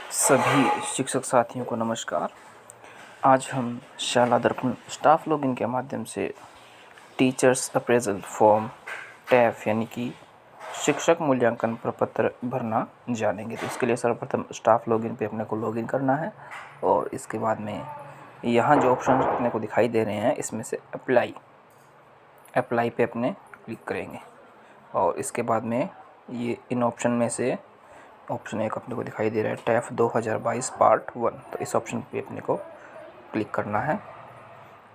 सभी शिक्षक साथियों को नमस्कार। आज हम शाला दर्पण स्टाफ लॉगिन के माध्यम से टीचर्स अप्रेजल फॉर्म टैफ यानी कि शिक्षक मूल्यांकन प्रपत्र भरना जानेंगे। तो इसके लिए सर्वप्रथम स्टाफ लॉगिन पे अपने को लॉगिन करना है और इसके बाद में यहाँ जो ऑप्शन अपने को दिखाई दे रहे हैं इसमें से अप्लाई पे अपने क्लिक करेंगे और इसके बाद में ये इन ऑप्शन में से ऑप्शन एक अपने को दिखाई दे रहा है टैफ 2022 पार्ट 1। तो इस ऑप्शन पे अपने को क्लिक करना है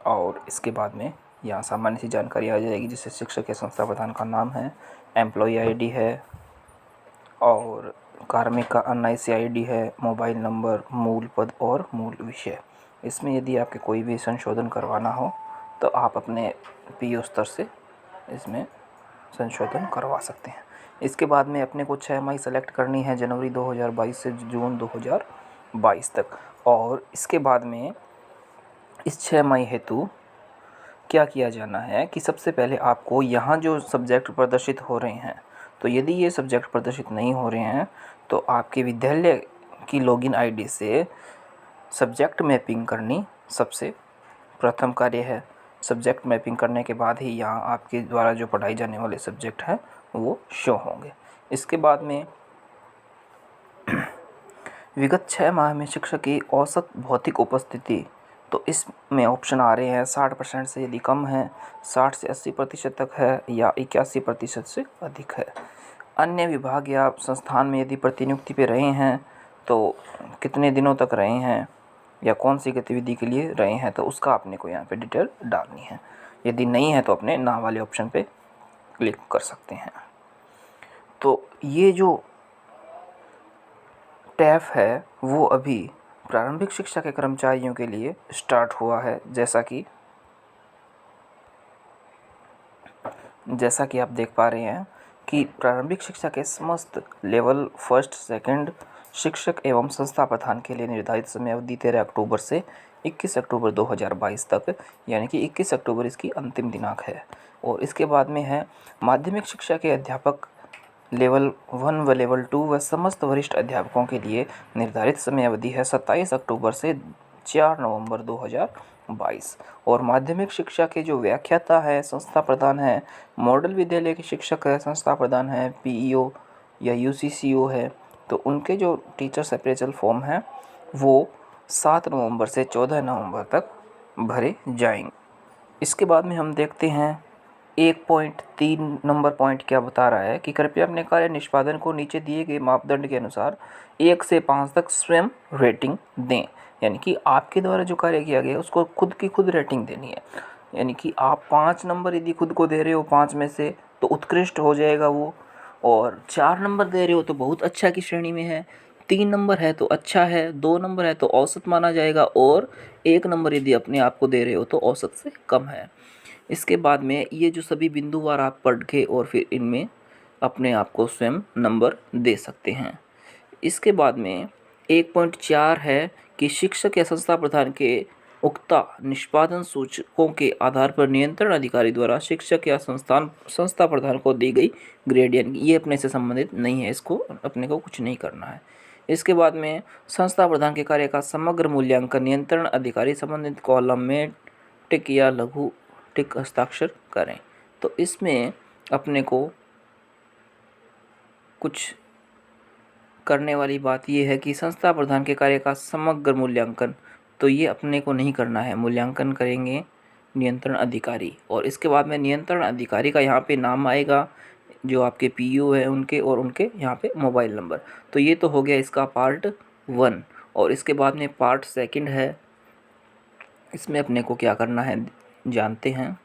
और इसके बाद में यहाँ सामान्य सी जानकारी आ जाएगी, जिससे शिक्षक या संस्था प्रधान का नाम है, एम्प्लॉय आईडी है और कार्मिक का एनआईसी आईडी है, मोबाइल नंबर, मूल पद और मूल विषय। इसमें यदि आपके कोई भी संशोधन करवाना हो तो आप अपने पीओ स्तर से इसमें संशोधन करवा सकते हैं। इसके बाद में अपने को 6 मई सेलेक्ट करनी है, जनवरी 2022 से जून 2022 तक। और इसके बाद में इस 6 मई हेतु क्या किया जाना है कि सबसे पहले आपको यहाँ जो सब्जेक्ट प्रदर्शित हो रहे हैं, तो यदि ये सब्जेक्ट प्रदर्शित नहीं हो रहे हैं तो आपके विद्यालय की लॉगिन आईडी से सब्जेक्ट मैपिंग करनी सबसे प्रथम कार्य है। सब्जेक्ट मैपिंग करने के बाद ही यहाँ आपके द्वारा जो पढ़ाई जाने वाले सब्जेक्ट हैं वो शो होंगे। इसके बाद में विगत 6 माह में शिक्षक की औसत भौतिक उपस्थिति, तो इसमें ऑप्शन आ रहे हैं 60% से यदि कम है, 60 से 80% तक है या 81% से अधिक है। अन्य विभाग या संस्थान में यदि प्रतिनियुक्ति पे रहे हैं तो कितने दिनों तक रहे हैं या कौन सी गतिविधि के लिए रहे हैं, तो उसका अपने को यहाँ पे डिटेल डालनी है। यदि नहीं है तो अपने ना वाले ऑप्शन पे क्लिक कर सकते हैं। तो ये जो टैफ है वो अभी प्रारंभिक शिक्षा के कर्मचारियों के लिए स्टार्ट हुआ है, जैसा कि आप देख पा रहे हैं कि प्रारंभिक शिक्षा के समस्त लेवल फर्स्ट सेकंड शिक्षक एवं संस्था प्रधान के लिए निर्धारित समय अवधि 13 अक्टूबर से 21 अक्टूबर 2022 तक, यानी कि 21 अक्टूबर इसकी अंतिम दिनांक है। और इसके बाद में है माध्यमिक शिक्षा के अध्यापक लेवल 1 व लेवल 2 व समस्त वरिष्ठ अध्यापकों के लिए निर्धारित समय अवधि है 27 अक्टूबर से 4 नवंबर 2022। और माध्यमिक शिक्षा के जो व्याख्याता है, संस्था प्रधान है, मॉडल विद्यालय के शिक्षक है, संस्था प्रधान है, पीईओ या यूसीसीओ है, तो उनके जो टीचर्स अप्रेजल फॉर्म है वो 7 नवंबर से 14 नवंबर तक भरे जाएंगे। इसके बाद में हम देखते हैं 1.3 नंबर पॉइंट क्या बता रहा है कि कृपया अपने कार्य निष्पादन को नीचे दिए गए मापदंड के अनुसार 1 से 5 तक स्वयं रेटिंग दें। यानी कि आपके द्वारा जो कार्य किया गया उसको खुद की खुद रेटिंग देनी है। यानी कि आप 5 नंबर यदि खुद को दे रहे हो 5 में से तो उत्कृष्ट हो जाएगा वो, और 4 नंबर दे रहे हो तो बहुत अच्छा की श्रेणी में है, 3 नंबर है तो अच्छा है, 2 नंबर है तो औसत माना जाएगा और 1 नंबर यदि अपने आप को दे रहे हो तो औसत से कम है। इसके बाद में ये जो सभी बिंदुवार आप पढ़ के और फिर इनमें अपने आप को स्वयं नंबर दे सकते हैं। इसके बाद में 1.4 है कि शिक्षक या संस्था प्रधान के उक्ता निष्पादन सूचकों के आधार पर नियंत्रण अधिकारी द्वारा शिक्षक या संस्था प्रधान को दी गई ग्रेड, यानी ये अपने से संबंधित नहीं है, इसको अपने को कुछ नहीं करना है। इसके बाद में संस्था प्रधान के कार्य का समग्र मूल्यांकन नियंत्रण अधिकारी संबंधित कॉलम में टिक या लघु टिक हस्ताक्षर करें। तो इसमें अपने को कुछ करने वाली बात यह है कि संस्था प्रधान के कार्य का समग्र मूल्यांकन, तो ये अपने को नहीं करना है, मूल्यांकन करेंगे नियंत्रण अधिकारी। और इसके बाद में नियंत्रण अधिकारी का यहाँ पे नाम आएगा, जो आपके पीयू है उनके, और उनके यहाँ पे मोबाइल नंबर। तो ये तो हो गया इसका पार्ट 1। और इसके बाद में पार्ट 2 है, इसमें अपने को क्या करना है जानते हैं।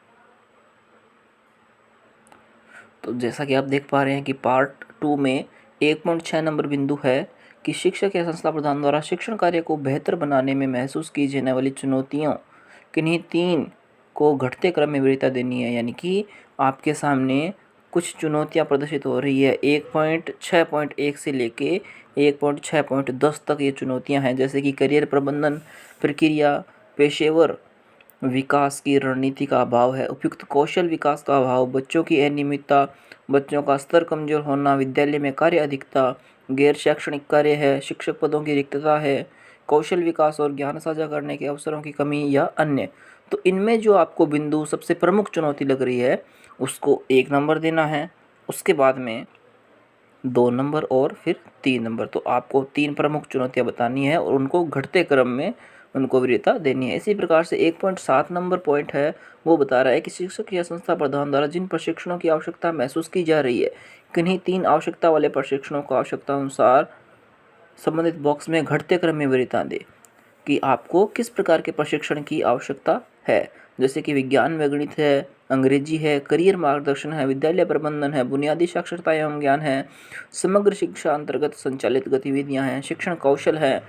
तो जैसा कि आप देख पा रहे हैं कि पार्ट 2 में 1.6 नंबर बिंदु है कि शिक्षक या संस्था प्रधान द्वारा शिक्षण कार्य को बेहतर बनाने में महसूस की जाने वाली चुनौतियों किन्हीं 3 को घटते क्रम में वरीयता देनी है। यानी कि आपके सामने कुछ चुनौतियां प्रदर्शित हो रही है, 1.6.1 से लेके 1.6.10 तक ये चुनौतियां हैं, जैसे कि करियर प्रबंधन प्रक्रिया, पेशेवर विकास की रणनीति का अभाव है, उपयुक्त कौशल विकास का अभाव, बच्चों की अनियमितता, बच्चों का स्तर कमजोर होना, विद्यालय में कार्य अधिकता, गैर शैक्षणिक कार्य है, शिक्षक पदों की रिक्तता है, कौशल विकास और ज्ञान साझा करने के अवसरों की कमी या अन्य। तो इनमें जो आपको बिंदु सबसे प्रमुख चुनौती लग रही है उसको 1 नंबर देना है, उसके बाद में 2 नंबर और फिर 3 नंबर। तो आपको 3 प्रमुख चुनौतियां बतानी है और उनको घटते क्रम में उनको वरीयता देनी है। इसी प्रकार से 1.7 नंबर पॉइंट है, वो बता रहा है कि शिक्षक या संस्था प्रधान द्वारा जिन प्रशिक्षणों की आवश्यकता महसूस की जा रही है, किन्हीं 3 आवश्यकता वाले प्रशिक्षणों को आवश्यकता अनुसार संबंधित बॉक्स में घटते क्रम में वरीयता दे कि आपको किस प्रकार के प्रशिक्षण की आवश्यकता है। जैसे कि विज्ञान में गणित है, अंग्रेजी है, करियर मार्गदर्शन है, विद्यालय प्रबंधन है, बुनियादी साक्षरता एवं ज्ञान है, समग्र शिक्षा अंतर्गत संचालित गतिविधियां हैं, शिक्षण कौशल है,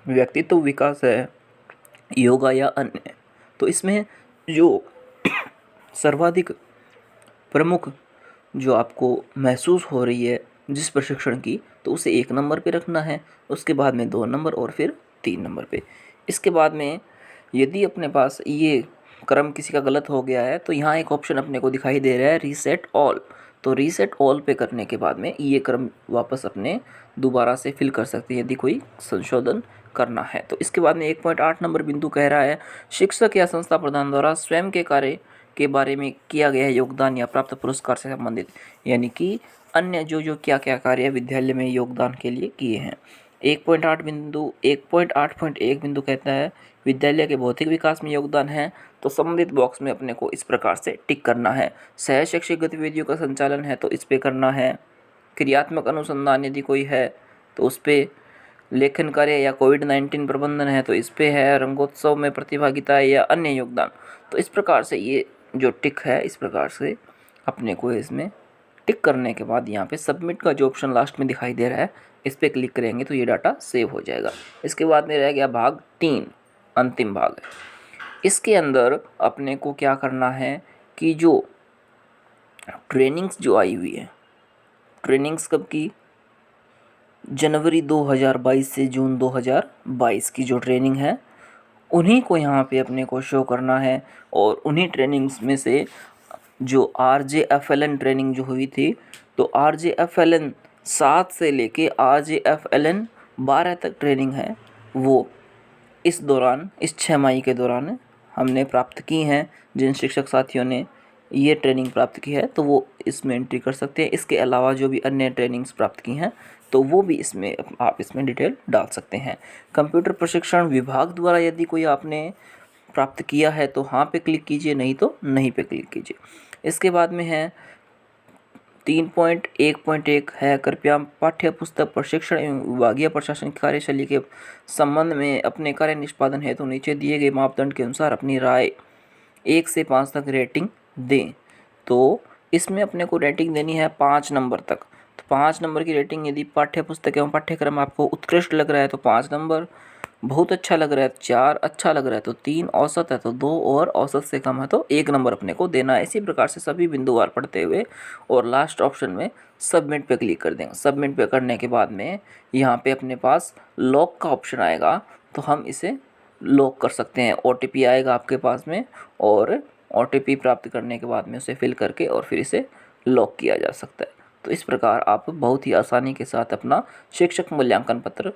व्यक्तित्व विकास है, योगा या अन्य। तो इसमें जो सर्वाधिक प्रमुख जो आपको महसूस हो रही है जिस प्रशिक्षण की, तो उसे 1 नंबर पे रखना है, उसके बाद में 2 नंबर और फिर 3 नंबर पे। इसके बाद में यदि अपने पास ये क्रम किसी का गलत हो गया है तो यहाँ एक ऑप्शन अपने को दिखाई दे रहा है रीसेट ऑल। तो रीसेट ऑल पे करने के बाद में ये क्रम वापस अपने दोबारा से फिल कर सकते हैं यदि कोई संशोधन करना है। तो इसके बाद में 1.8 नंबर बिंदु कह रहा है शिक्षक या संस्था प्रधान द्वारा स्वयं के कार्य के बारे में किया गया योगदान या प्राप्त पुरस्कार से संबंधित, यानी कि अन्य जो क्या क्या कार्य विद्यालय में योगदान के लिए किए हैं। 1.8 बिंदु कहता है विद्यालय के भौतिक विकास में योगदान है, तो संबंधित बॉक्स में अपने को इस प्रकार से टिक करना है। सह शैक्षिक गतिविधियों का संचालन है तो इस पे करना है। क्रियात्मक अनुसंधान यदि कोई है तो उस पे, लेखन कार्य या कोविड-19 प्रबंधन है तो इस पे है, रंगोत्सव में प्रतिभागिता या अन्य योगदान। तो इस प्रकार से ये जो टिक है इस प्रकार से अपने को इसमें टिक करने के बाद यहाँ पे सबमिट का जो ऑप्शन लास्ट में दिखाई दे रहा है इस पर क्लिक करेंगे तो ये डाटा सेव हो जाएगा। इसके बाद में रह गया भाग 3, अंतिम भाग है। इसके अंदर अपने को क्या करना है कि जो ट्रेनिंग्स जो आई हुई है, ट्रेनिंग्स कब की, जनवरी 2022 से जून 2022 की जो ट्रेनिंग है उन्हीं को यहाँ पे अपने को शो करना है। और उन्हीं ट्रेनिंग्स में से जो RJFLN ट्रेनिंग जो हुई थी, तो RJFLN 7 से लेके RJFLN 12 तक ट्रेनिंग है, वो इस दौरान, इस 6 माही के दौरान हमने प्राप्त की हैं। जिन शिक्षक साथियों ने ये ट्रेनिंग प्राप्त की है तो वो इसमें एंट्री कर सकते हैं। इसके अलावा जो भी अन्य ट्रेनिंग्स प्राप्त की हैं तो वो भी इसमें आप इसमें डिटेल डाल सकते हैं। कंप्यूटर प्रशिक्षण विभाग द्वारा यदि कोई आपने प्राप्त किया है तो हाँ पे क्लिक कीजिए, नहीं तो नहीं पे क्लिक कीजिए। इसके बाद में है 3.1.1 है कृपया पाठ्य पुस्तक प्रशिक्षण एवं विभागीय प्रशासन कार्यशैली के संबंध में अपने कार्य निष्पादन हेतु नीचे दिए गए मापदंड के अनुसार अपनी राय 1 से 5 तक रेटिंग दें। तो इसमें अपने को रेटिंग देनी है 5 नंबर तक। तो 5 नंबर की रेटिंग यदि पाठ्य पुस्तक एवं पाठ्यक्रम आपको उत्कृष्ट लग रहा है तो 5 नंबर, बहुत अच्छा लग रहा है तो 4, अच्छा लग रहा है तो 3, औसत है तो 2 और औसत से कम है तो 1 नंबर अपने को देना है। इसी प्रकार से सभी बिंदुवार पढ़ते हुए और लास्ट ऑप्शन में सबमिट पे क्लिक कर देंगे। सबमिट पे करने के बाद में यहाँ पे अपने पास लॉक का ऑप्शन आएगा तो हम इसे लॉक कर सकते हैं। OTP आएगा आपके पास में और OTP प्राप्त करने के बाद में उसे फिल करके और फिर इसे लॉक किया जा सकता है। तो इस प्रकार आप बहुत ही आसानी के साथ अपना शिक्षक मूल्यांकन पत्र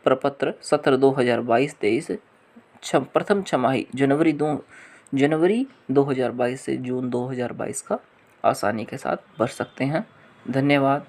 प्रपत्र सत्र 2022-23 प्रथम छमाही जनवरी 2022 से जून 2022 का आसानी के साथ भर सकते हैं। धन्यवाद।